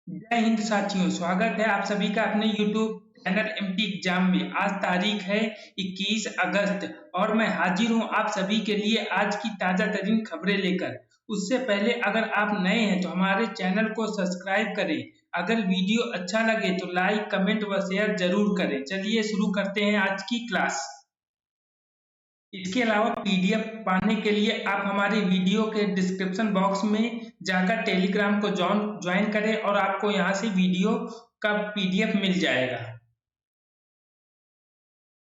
जय हिंद साथियों, स्वागत है आप सभी का अपने YouTube चैनल एमटी एग्जाम में। आज तारीख है 21 अगस्त और मैं हाजिर हूं आप सभी के लिए आज की ताजा तरीन खबरें लेकर। उससे पहले अगर आप नए हैं तो हमारे चैनल को सब्सक्राइब करें। अगर वीडियो अच्छा लगे तो लाइक, कमेंट व शेयर जरूर करें। चलिए शुरू करते हैं आज की क्लास। इसके अलावा पीडीएफ पाने के लिए आप हमारे वीडियो के डिस्क्रिप्शन बॉक्स में जाकर टेलीग्राम को ज्वाइन करें और आपको यहां से वीडियो का पीडीएफ मिल जाएगा।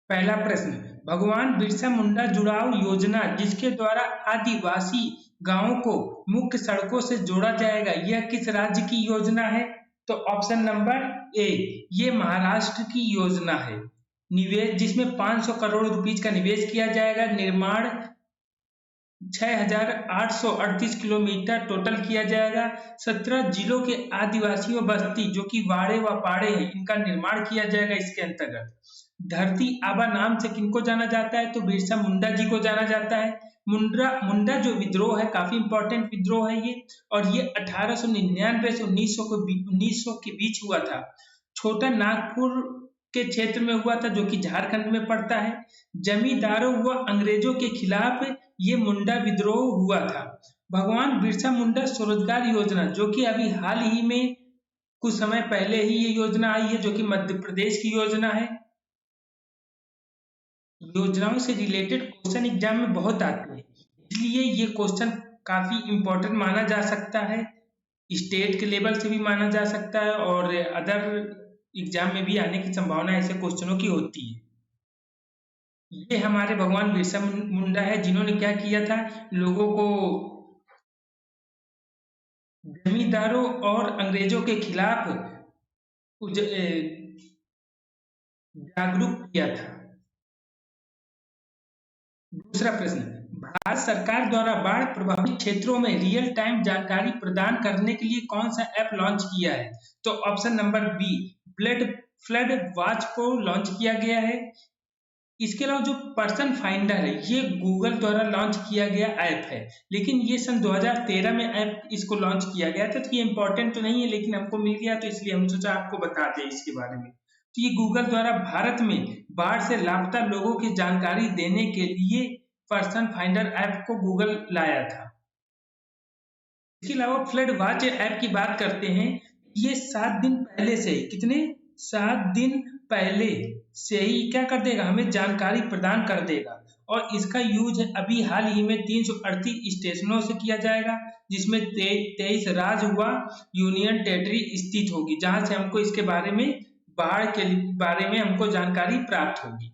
पहला प्रश्न, भगवान बिरसा मुंडा जुड़ाव योजना जिसके द्वारा आदिवासी गांवों को मुख्य सड़कों से जोड़ा जाएगा, यह किस राज्य की योजना है? तो ऑप्शन नंबर ए, ये महाराष्ट्र की योजना है। निवेश जिसमें 500 करोड़ रुपीज का निवेश किया जाएगा। निर्माण 6,838 किलोमीटर टोटल किया जाएगा। 17 जिलों के आदिवासियों बस्ती जो कि वाड़े व पाड़े हैं, इनका निर्माण किया जाएगा इसके अंतर्गत। धरती आबा नाम से किनको जाना जाता है? तो बिरसा मुंडा जी को जाना जाता है। मुंडा जो विद्रोह है, काफी इंपॉर्टेंट विद्रोह है ये, और ये 1899 से 1900 के बीच हुआ था। छोटा नागपुर के क्षेत्र में हुआ था जो कि झारखंड में पड़ता है। जमींदारों व अंग्रेजों के खिलाफ ये मुंडा विद्रोह हुआ था। भगवान बिरसा मुंडा स्वरोजगार योजना जो कि अभी हाल ही में कुछ समय पहले ही ये योजना आई है, जो कि मध्य प्रदेश की योजना है। योजनाओं से रिलेटेड क्वेश्चन एग्जाम में बहुत आते हैं, इसलिए ये क्वेश्चन काफी इंपॉर्टेंट माना जा सकता है। स्टेट के लेवल से भी माना जा सकता है और अदर एग्जाम में भी आने की संभावना ऐसे क्वेश्चनों की होती है। ये हमारे भगवान बिरसा मुंडा है जिन्होंने क्या किया था, लोगों को जमींदारों और अंग्रेजों के खिलाफ जागरूक किया था। दूसरा प्रश्न, भारत सरकार द्वारा बाढ़ प्रभावित क्षेत्रों में रियल टाइम जानकारी प्रदान करने के लिए कौन सा ऐप लॉन्च किया है? तो option number B, flood watch को लॉन्च किया गया है। इसके अलावा जो पर्सन फाइंडर है, ये गूगल द्वारा लॉन्च किया गया ऐप है, लेकिन ये सन 2013 में ऐप इसको लॉन्च किया गया था। तो ये इंपॉर्टेंट तो नहीं है, लेकिन हमको मिल गया तो इसलिए हम सोचा आपको बता दें इसके बारे में। तो ये गूगल द्वारा भारत में बाढ़ से लापता लोगों की जानकारी देने के लिए पर्सन फाइंडर ऐप को गूगल लाया था। इसके अलावा फ्लड वॉच ऐप की बात करते हैं, ये 7 दिन पहले से, कितने 7 दिन पहले से ही क्या कर देगा, हमें जानकारी प्रदान कर देगा। और इसका यूज अभी हाल ही में 338 स्टेशनों से किया जाएगा, जिसमें 23 राज्य व यूनियन टेरिटरी स्थित होगी, जहां से हमको इसके बारे में, बाढ़ के बारे में हमको जानकारी प्राप्त होगी।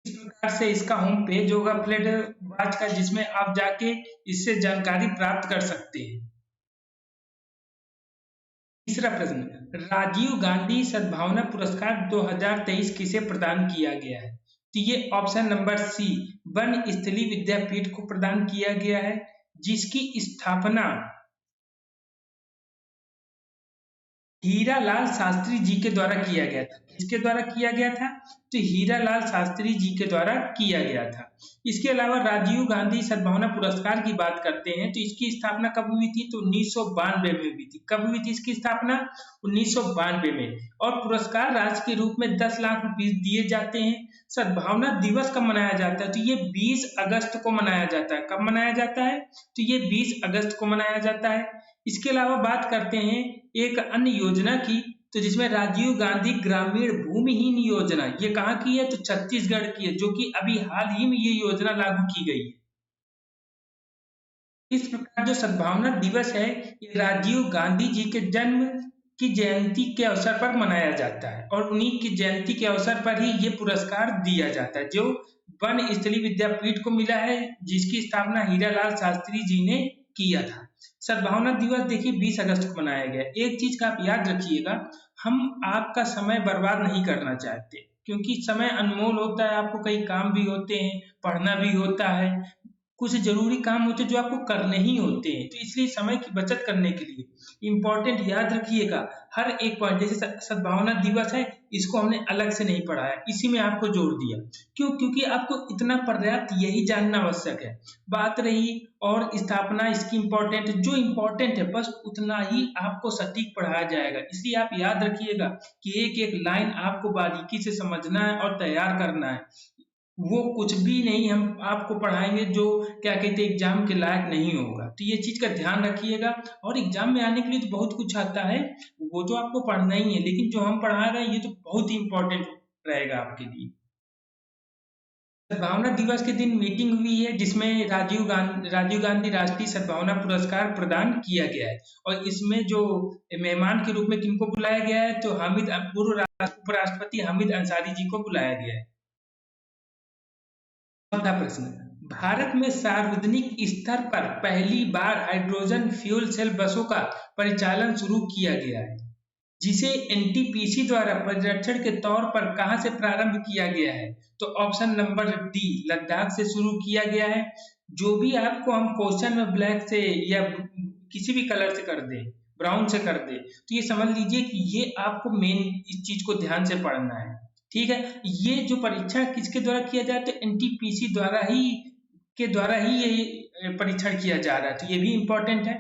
इस प्रकार से इसका होम पेज होगा फ्लड वॉच का, जिसमें आप जाके इससे जानकारी प्राप्त कर सकते हैं। तीसरा प्रश्न, राजीव गांधी सद्भावना पुरस्कार 2023 किसे प्रदान किया गया है? तो ये ऑप्शन नंबर सी, वनस्थली विद्यापीठ को प्रदान किया गया है, जिसकी स्थापना हीरालाल शास्त्री जी के द्वारा किया गया था। किसके द्वारा किया गया था? तो हीरालाल शास्त्री जी के द्वारा किया गया था। इसके अलावा राजीव गांधी सद्भावना पुरस्कार की बात करते हैं तो इसकी स्थापना कब हुई थी? तो 1992 में हुई थी। कब हुई थी इसकी स्थापना? 1992 में। और पुरस्कार राशि के रूप में 10 लाख रुपए दिए जाते हैं। सद्भावना दिवस कब मनाया जाता है? तो ये 20 अगस्त को मनाया जाता है। कब मनाया जाता है? तो ये 20 अगस्त को मनाया जाता है। इसके अलावा बात करते हैं एक अन्य योजना की, तो जिसमें राजीव गांधी ग्रामीण भूमिहीन योजना, ये कहाँ की है? तो छत्तीसगढ़ की है, जो कि अभी हाल ही में ये योजना लागू की गई है। इस प्रकार जो सद्भावना दिवस है, ये राजीव गांधी जी के जन्म की जयंती के अवसर पर मनाया जाता है, और उन्हीं की जयंती के अवसर पर ही ये पुरस्कार दिया जाता है, जो वनस्थली विद्यापीठ को मिला है, जिसकी स्थापना हीरालाल शास्त्री जी ने किया था। सद्भावना दिवस देखिए 20 अगस्त को मनाया गया। एक चीज का आप याद रखिएगा, हम आपका समय बर्बाद नहीं करना चाहते, क्योंकि समय अनमोल होता है। आपको कई काम भी होते हैं, पढ़ना भी होता है, कुछ जरूरी काम होते हैं जो आपको करने ही होते हैं। तो इसलिए समय की बचत करने के लिए इंपॉर्टेंट याद रखिएगा हर एक पॉइंट। जैसे सद्भावना दिवस है, इसको हमने अलग से नहीं पढ़ाया, इसी में आपको जोड़ दिया। क्यों? क्योंकि आपको इतना पर्याप्त यही जानना आवश्यक है। बात रही और स्थापना, इसकी इम्पोर्टेंट, जो इम्पोर्टेंट है बस उतना ही आपको सटीक पढ़ाया जाएगा। इसलिए आप याद रखिएगा कि एक एक लाइन आपको बारीकी से समझना है और तैयार करना है। वो कुछ भी नहीं हम आपको पढ़ाएंगे जो क्या कहते हैं एग्जाम के लायक नहीं होगा। तो ये चीज का ध्यान रखिएगा। और एग्जाम में आने के लिए तो बहुत कुछ आता है, वो तो आपको पढ़ना ही है, लेकिन जो हम पढ़ा रहे हैं ये तो बहुत ही इंपॉर्टेंट रहेगा आपके लिए। सद्भावना दिवस के दिन मीटिंग हुई है जिसमें राजीव गांधी राष्ट्रीय सद्भावना पुरस्कार प्रदान किया गया है। और इसमें जो मेहमान के रूप में किनको बुलाया गया है, तो पूर्व उपराष्ट्रपति हामिद अंसारी जी को बुलाया गया है। चौथा प्रश्न, भारत में सार्वजनिक स्तर पर पहली बार हाइड्रोजन फ्यूल सेल बसों का परिचालन शुरू किया गया है, जिसे एनटीपीसी द्वारा परीक्षण के तौर पर कहां से प्रारंभ किया गया है? तो ऑप्शन नंबर डी, लद्दाख से शुरू किया गया है। जो भी आपको हम क्वेश्चन में ब्लैक से या किसी भी कलर से कर दे, ब्राउन से कर दे, तो ये समझ लीजिए कि ये आपको मेन इस चीज को ध्यान से पढ़ना है। ठीक है, ये जो परीक्षण किसके द्वारा किया जाए, तो एनटीपीसी द्वारा ही ये परीक्षण किया जा रहा है। तो ये भी इंपॉर्टेंट है।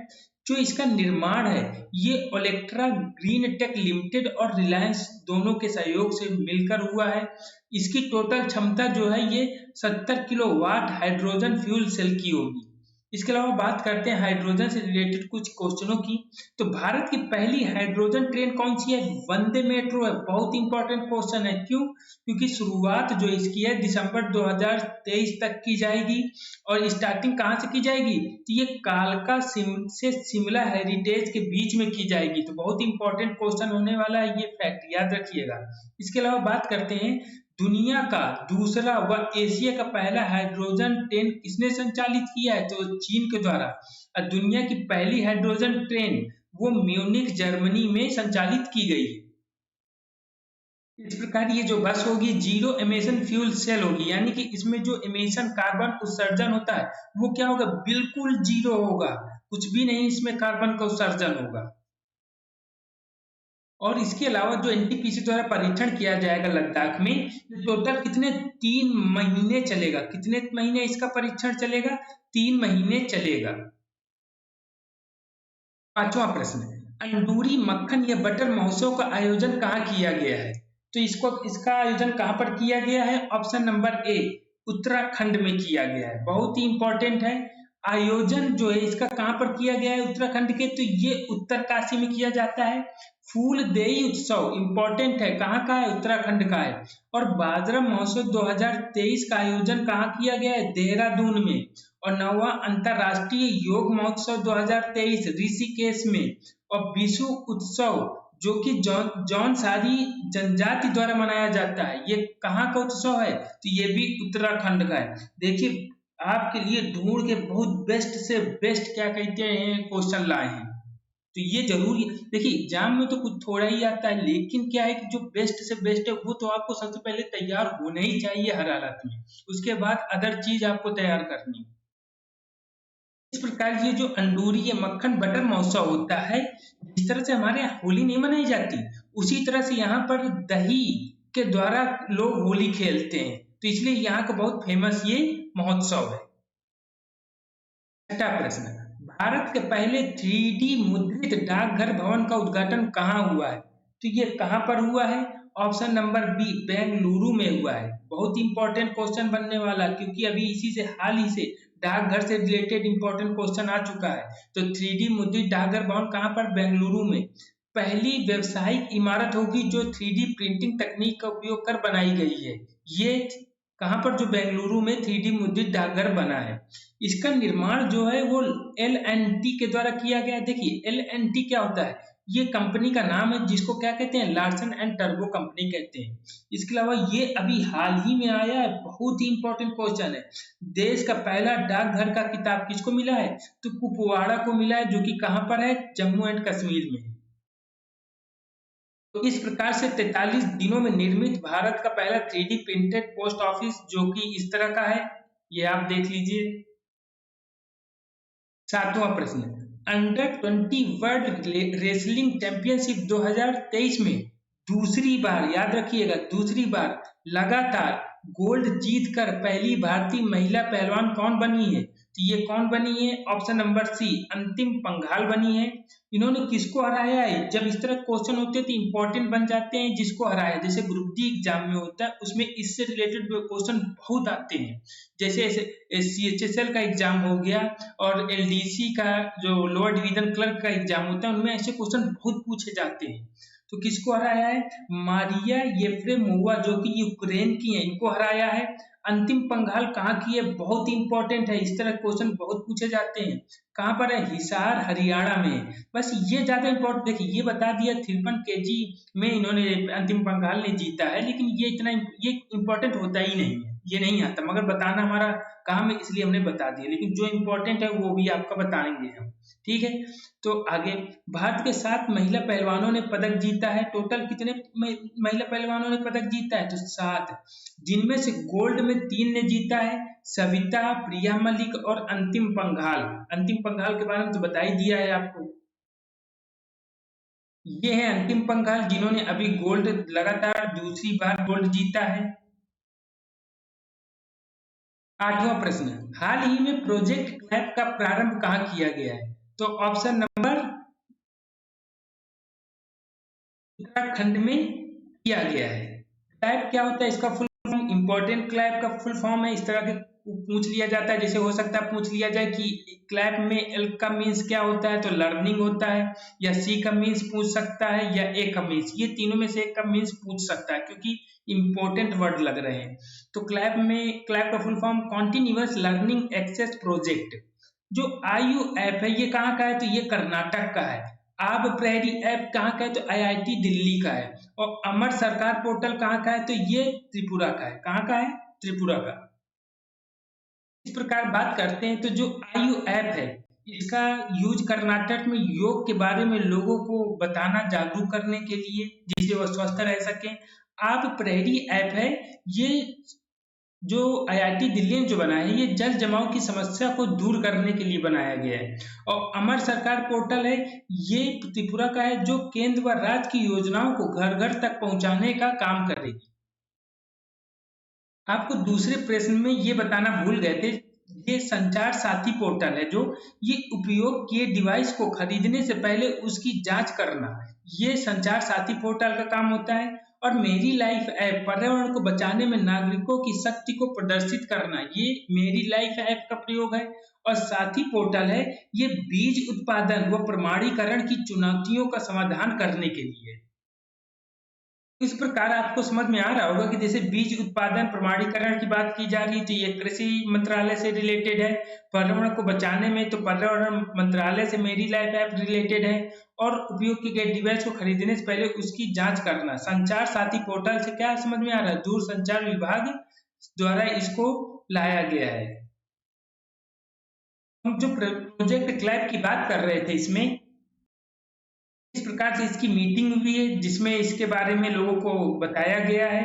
जो इसका निर्माण है ये ओलेक्ट्रा ग्रीन टेक लिमिटेड और रिलायंस दोनों के सहयोग से मिलकर हुआ है। इसकी टोटल क्षमता जो है ये 70 किलोवाट हाइड्रोजन फ्यूल सेल की होगी। इसके अलावा बात करते हैं हाइड्रोजन से रिलेटेड कुछ क्वेश्चनों की। तो भारत की पहली हाइड्रोजन ट्रेन कौन सी है? वंदे मेट्रो है। बहुत इंपॉर्टेंट क्वेश्चन है। क्यों? क्योंकि शुरुआत जो इसकी है दिसंबर 2023 तक की जाएगी। और स्टार्टिंग कहाँ से की जाएगी? तो ये कालका से शिमला हेरिटेज के बीच में की जाएगी। तो बहुत इंपॉर्टेंट क्वेश्चन होने वाला है, ये फैक्ट याद रखिएगा। इसके अलावा बात करते हैं दुनिया का दूसरा व एशिया का पहला हाइड्रोजन ट्रेन किसने संचालित किया है? तो चीन के द्वारा। और दुनिया की पहली हाइड्रोजन ट्रेन वो म्यूनिख जर्मनी में संचालित की गई है। इस प्रकार ये जो बस होगी जीरो एमिशन फ्यूल सेल होगी, यानी कि इसमें जो एमिशन कार्बन उत्सर्जन होता है वो क्या होगा? बिल्कुल जीरो होगा, कुछ भी नहीं इसमें कार्बन का उत्सर्जन होगा। और इसके अलावा जो एनटीपीसी द्वारा परीक्षण किया जाएगा लद्दाख में, टोटल कितने 3 महीने चलेगा। कितने महीने इसका परीक्षण चलेगा? 3 महीने चलेगा। पांचवा प्रश्न, अंडूरी मक्खन या बटर महोत्सव का आयोजन कहाँ किया गया है? तो इसका आयोजन कहाँ पर किया गया है? ऑप्शन नंबर ए, उत्तराखंड में किया गया है। बहुत ही इंपॉर्टेंट है। आयोजन जो है इसका कहाँ पर किया गया है? उत्तराखंड के। तो ये उत्तरकाशी में किया जाता है। फूलदेई उत्सव इंपॉर्टेंट है, कहाँ का है? उत्तराखंड का है। और बाजरा महोत्सव 2023 का आयोजन कहाँ किया गया है? देहरादून में। और 9वां अंतरराष्ट्रीय योग महोत्सव 2023 ऋषिकेश में। और विशु उत्सव जो कि जौनसारी जनजाति द्वारा मनाया जाता है, ये कहाँ का उत्सव है? तो ये भी उत्तराखंड का है। देखिए आपके लिए ढूंढ के बहुत बेस्ट से बेस्ट क्या कहते हैं क्वेश्चन लाए हैं। तो ये जरूरी देखिए, एग्जाम में तो कुछ थोड़ा ही आता है, लेकिन क्या है कि जो बेस्ट से बेस्ट है वो तो आपको सबसे पहले तैयार होना ही चाहिए हर हालत में। उसके बाद अदर चीज आपको तैयार करनी। इस प्रकार ये जो अंडूरी या मक्खन बटर महोत्सव होता है, जिस तरह से हमारे यहाँ होली नहीं मनाई जाती, उसी तरह से यहाँ पर दही के द्वारा लोग होली खेलते हैं। तो इसलिए यहाँ का बहुत फेमस ये महोत्सव है। छठा प्रश्न, भारत के पहले 3D मुद्रित डाकघर भवन का उद्घाटन कहाँ हुआ है? तो ये कहाँ पर हुआ है? ऑप्शन नंबर बी, बेंगलुरु में हुआ है। बहुत इंपॉर्टेंट क्वेश्चन बनने वाला, क्योंकि अभी इसी से हाल ही से डाकघर से रिलेटेड इंपॉर्टेंट क्वेश्चन आ चुका है। तो 3D मुद्रित डाकघर भवन कहाँ पर? बेंगलुरु में। पहली व्यवसायिक इमारत होगी जो 3D प्रिंटिंग तकनीक का उपयोग कर बनाई गई है। ये कहाँ पर? जो बेंगलुरु में 3D मुद्रित डाकघर बना है। इसका निर्माण जो है वो L&T के द्वारा किया गया। देखिए L&T क्या होता है? ये कंपनी का नाम है जिसको क्या कहते हैं? लार्सन एंड टर्बो कंपनी कहते हैं। इसके अलावा ये अभी हाल ही में आया है, बहुत ही इंपॉर्टेंट क्वेश्चन है। देश का पहला डाकघर का किताब किसको मिला है? तो कुपवाड़ा को मिला है, जो कि कहाँ पर है? जम्मू एंड कश्मीर में। तो इस प्रकार से 43 दिनों में निर्मित भारत का पहला 3D प्रिंटेड पोस्ट ऑफिस जो कि इस तरह का है, ये आप देख लीजिए। सातवां प्रश्न, अंडर 20 वर्ल्ड रेसलिंग चैंपियनशिप 2023 में दूसरी बार, याद रखिएगा, दूसरी बार लगातार गोल्ड जीतकर पहली भारतीय महिला पहलवान कौन बनी है? तो ये कौन बनी है? ऑप्शन नंबर सी, अंतिम पंघाल बनी है। इन्होंने किसको हराया है? जब इस तरह क्वेश्चन होते हैं तो इंपॉर्टेंट बन जाते हैं, जिसको हराया, जैसे ग्रुप डी एग्जाम में होता है, उसमें इससे रिलेटेड क्वेश्चन बहुत आते हैं। जैसे CHSL का एग्जाम हो गया और LDC का जो लोअर डिवीजन क्लर्क का एग्जाम होता है, उनमें ऐसे क्वेश्चन बहुत पूछे जाते हैं। तो किसको हराया है? मारिया येफ्रेमोवा, जो कि यूक्रेन की है, इनको हराया है। अंतिम पंघाल कहाँ की है? बहुत इंपॉर्टेंट है, इस तरह क्वेश्चन बहुत पूछे जाते हैं। कहाँ पर है? हिसार, हरियाणा में। बस ये ज्यादा इंपॉर्टेंट, देखिए ये बता दिया 53 kg में इन्होंने अंतिम पंघाल ने जीता है, लेकिन ये इतना ये इंपॉर्टेंट होता ही नहीं है, ये नहीं आता, मगर बताना हमारा काम है, इसलिए हमने बता दिया। लेकिन जो इंपॉर्टेंट है वो भी आपका बताएंगे हम, ठीक है। तो आगे, भारत के 7 महिला पहलवानों ने पदक जीता है। टोटल कितने महिला पहलवानों ने पदक जीता है? तो 7, जिनमें से गोल्ड में 3 ने जीता है, सविता, प्रिया मलिक और अंतिम पंघाल। अंतिम पंघाल के बारे में तो बता ही दिया है आपको। ये है अंतिम पंघाल, जिन्होंने अभी गोल्ड लगातार दूसरी बार गोल्ड जीता है। 8वां प्रश्न, हाल ही में प्रोजेक्ट क्लैप का प्रारंभ कहाँ किया गया है? तो ऑप्शन नंबर उत्तराखंड में किया गया है। क्लैप क्या होता है? इसका फुल फॉर्म, इंपॉर्टेंट क्लैप का फुल फॉर्म है, इस तरह के पूछ लिया जाता है। जैसे हो सकता है पूछ लिया जाए कि क्लैप में एल का मीन्स क्या होता है, तो लर्निंग होता है, या सी का मीन्स पूछ सकता है, या ए का मीन्स, ये तीनों में से एक का मीन्स पूछ सकता है, क्योंकि इंपॉर्टेंट वर्ड लग रहे हैं। तो क्लैप का full form continuous learning access project. जो IU ऐप है, ये कहाँ का है? तो ये कर्नाटक का है। आब प्रहरी ऐप कहाँ का है? तो IIT दिल्ली का है। और अमर सरकार पोर्टल कहाँ का है? तो ये त्रिपुरा का है। कहाँ का है? त्रिपुरा का। इस प्रकार बात करते हैं, तो जो IU ऐप है, इसका यूज कर्नाटक में योग के बारे में लोगों को बताना, जागरूक करने के लिए, जिससे वह स्वस्थ रह सकें। आप प्रहरी ऐप है, ये जो IIT दिल्ली ने जो बनाया है, ये जल जमाव की समस्या को दूर करने के लिए बनाया गया है। और अमर सरकार पोर्टल है, ये त्रिपुरा का है, जो केंद्र व राज्य की योजनाओं को घर घर तक पहुंचाने का काम करेगी। आपको दूसरे प्रश्न में ये बताना भूल गए थे, ये संचार साथी पोर्टल है, जो ये उपयोग किए डिवाइस को खरीदने से पहले उसकी जांच करना, ये संचार साथी पोर्टल का काम होता है। और मेरी लाइफ ऐप पर्यावरण को बचाने में नागरिकों की शक्ति को प्रदर्शित करना, ये मेरी लाइफ ऐप का प्रयोग है। और साथी पोर्टल है, ये बीज उत्पादन व प्रमाणीकरण की चुनौतियों का समाधान करने के लिए। इस प्रकार आपको समझ में आ रहा होगा कि जैसे बीज उत्पादन प्रमाणीकरण की बात की जा रही है, तो ये कृषि मंत्रालय से रिलेटेड है। पर्यावरण को बचाने में तो पर्यावरण मंत्रालय से मेरी लाइफ ऐप रिलेटेड है। और उपयोग किए गए डिवाइस को खरीदने से पहले उसकी जांच करना, संचार साथी पोर्टल से क्या समझ में आ रहा है? दूरसंचार विभाग द्वारा इसको लाया गया है। हम जो प्रोजेक्ट क्लैप की बात कर रहे थे, इसमें इस प्रकार से इसकी मीटिंग हुई है, जिसमें इसके बारे में लोगों को बताया गया है।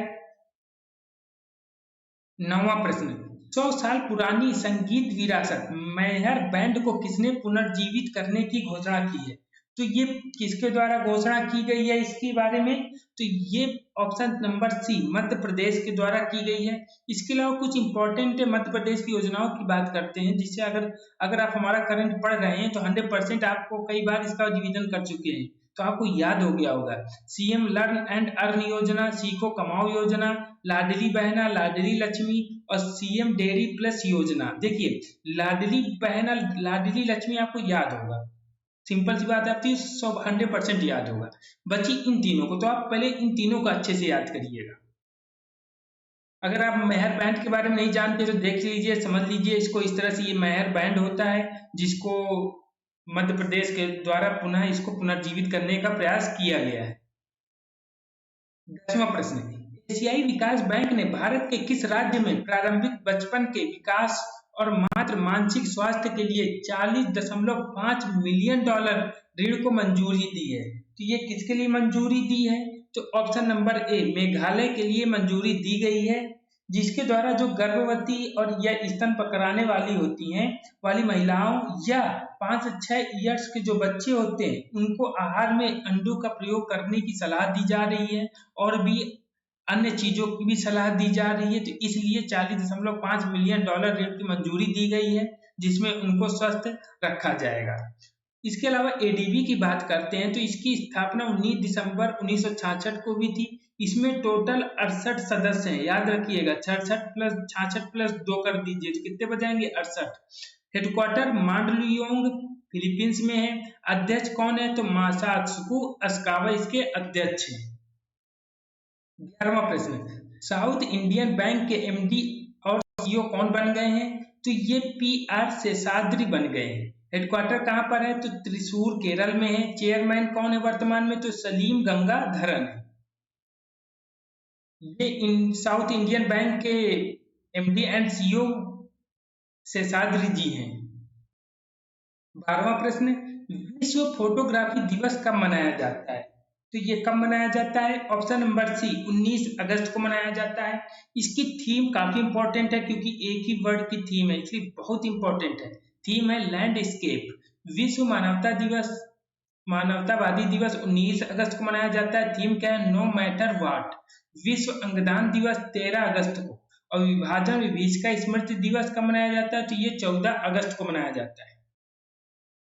9वां प्रश्न, 100 साल पुरानी संगीत विरासत मैहर बैंड को किसने पुनर्जीवित करने की घोषणा की है? तो ये किसके द्वारा घोषणा की गई है इसके बारे में? तो ये option number C, Madhya Pradesh के द्वारा की गई है। इसके अलावा कुछ इंपॉर्टेंट मध्य प्रदेश की योजनाओं की बात करते हैं, जिससे अगर आप हमारा करंट पढ़ रहे हैं तो 100% आपको कई बार इसका रिवीजन कर चुके हैं, तो आपको याद हो गया होगा। CM लर्न एंड अर्न योजना, सीखो कमाओ योजना, लाडली बहना, लाडली लक्ष्मी और CM डेयरी प्लस योजना। देखिए, लाडली बहना, लाडली लक्ष्मी आपको याद होगा, सिंपल सी बात है, आपको 100% याद होगा। बची इन तीनों को, तो आप पहले इन तीनों को अच्छे से याद करिएगा। अगर आप मेहर बैंड के बारे में नहीं जानते तो देख लीजिए, समझ लीजिए इसको इस तरह से। ये मेहर बैंड होता है, जिसको मध्य प्रदेश के द्वारा पुनः इसको पुनर्जीवित करने का प्रयास किया गया है। 10वां प्रश्न, एशियाई विकास बैंक ने भारत के किस राज्य में प्रारंभिक बचपन के विकास और मात्र मानसिक स्वास्थ्य के लिए $40.5 मिलियन ऋण को मंजूरी दी है? तो ये किसके लिए मंजूरी दी है? तो ऑप्शन नंबर ए, मेघालय के लिए मंजूरी दी गई है। जिसके द्वारा जो गर्भवती और या स्तन पकड़ाने वाली होती हैं वाली महिलाओं या 5 से 6 ईयर्स के जो बच्चे होते हैं उनको आहार में अंडों का प्रयोग करने की सलाह दी जा रही है और भी अन्य चीजों की भी सलाह दी जा रही है। तो इसलिए 40.5 मिलियन डॉलर रेट की मंजूरी दी गई है जिसमें उनको स्वस्थ रखा जाएगा। इसके अलावा एडीबी की बात करते हैं तो इसकी स्थापना 19 दिसंबर 1966 को हुई थी। इसमें टोटल 68 सदस्य हैं, याद रखिएगा 66 प्लस 66 प्लस 2 कर दीजिए तो कितने बजाएंगे 68। हेडक्वार्टर मांडलियोंग फिलीपींस में है। अध्यक्ष कौन है तो मासात्सुको असाकावा इसके अध्यक्ष हैं। 11वां प्रश्न, साउथ इंडियन बैंक के एमडी और सीईओ कौन बन गए हैं तो ये पीआर शेषाद्री बन गए हैं। हेडक्वार्टर कहाँ पर है तो त्रिशूर केरल में है। चेयरमैन कौन है वर्तमान में तो सलीम गंगाधरन है। ये साउथ इंडियन बैंक के एमडी एंड सीईओ शेषाद्री जी हैं। 12वां प्रश्न, विश्व फोटोग्राफी दिवस कब मनाया जाता है तो ये कब मनाया जाता है। ऑप्शन नंबर सी 19 अगस्त को मनाया जाता है। इसकी थीम काफी इंपॉर्टेंट है क्योंकि एक ही वर्ड की थीम है इसलिए बहुत इंपॉर्टेंट है। थीम है लैंडस्केप। विश्व मानवतावादी दिवस 19 अगस्त को मनाया जाता है। थीम क्या है नो मैटर व्हाट। विश्व अंगदान दिवस 13 अगस्त को और विभाजन विभीषिका स्मृति दिवस कब मनाया जाता है तो ये 14 अगस्त को मनाया जाता है।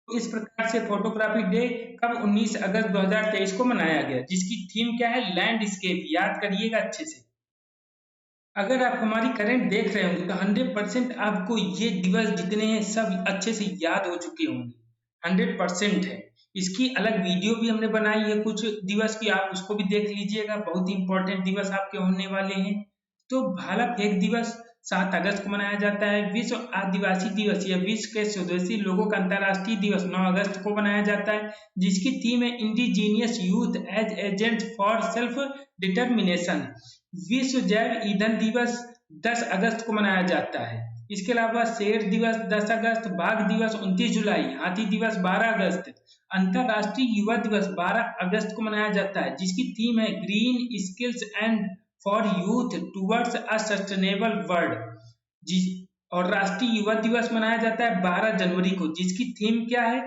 इस प्रकार से फोटोग्राफी डे कब 19 अगस्त 2023 को मनाया गया जिसकी थीम क्या है लैंडस्केप। याद करिएगा अच्छे से। अगर आप हमारी करंट देख रहे होंगे तो 100% आपको ये दिवस जितने हैं सब अच्छे से याद हो चुके होंगे। 100% है। इसकी अलग वीडियो भी हमने बनाई है कुछ दिवस की, आप उसको भी देख लीजिएगा। बहुत इंपॉर्टेंट दिवस आपके होने वाले हैं। तो भाला फेंक दिवस 7 अगस्त को मनाया जाता है। विश्व आदिवासी दिवस या विश्व के स्वदेशी लोगों का अंतर्राष्ट्रीय दिवस 9 अगस्त को मनाया जाता है जिसकी थीम है indigenous youth as agent for self determination. विश्व जैव ईंधन दिवस 10 अगस्त को मनाया जाता है। इसके अलावा शेर दिवस 10 अगस्त, बाघ दिवस 29 जुलाई, हाथी दिवस 12 अगस्त, अंतर्राष्ट्रीय युवा दिवस 12 अगस्त को मनाया जाता है जिसकी थीम है green skills and for youth towards a sustainable world. और राष्ट्रीय युवा दिवस मनाया जाता है 12 जनवरी को जिसकी थीम क्या है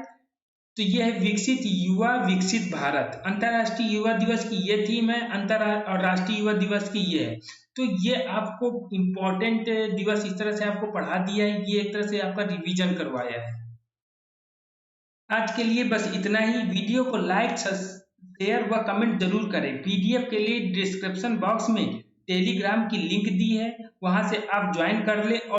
तो यह है विकसित युवा विकसित भारत। अंतर्राष्ट्रीय युवा दिवस की ये थीम है और राष्ट्रीय युवा दिवस की ये है। तो ये आपको इम्पोर्टेंट दिवस इस तरह से आपको पढ़ा दिया है, ये एक तरह से आपका रिवीजन करवाया है। आज के लिए बस इतना ही। वीडियो को लाइक शेयर व कमेंट जरूर करें। पीडीएफ के लिए डिस्क्रिप्शन बॉक्स में टेलीग्राम की लिंक दी है, वहां से आप ज्वाइन कर ले और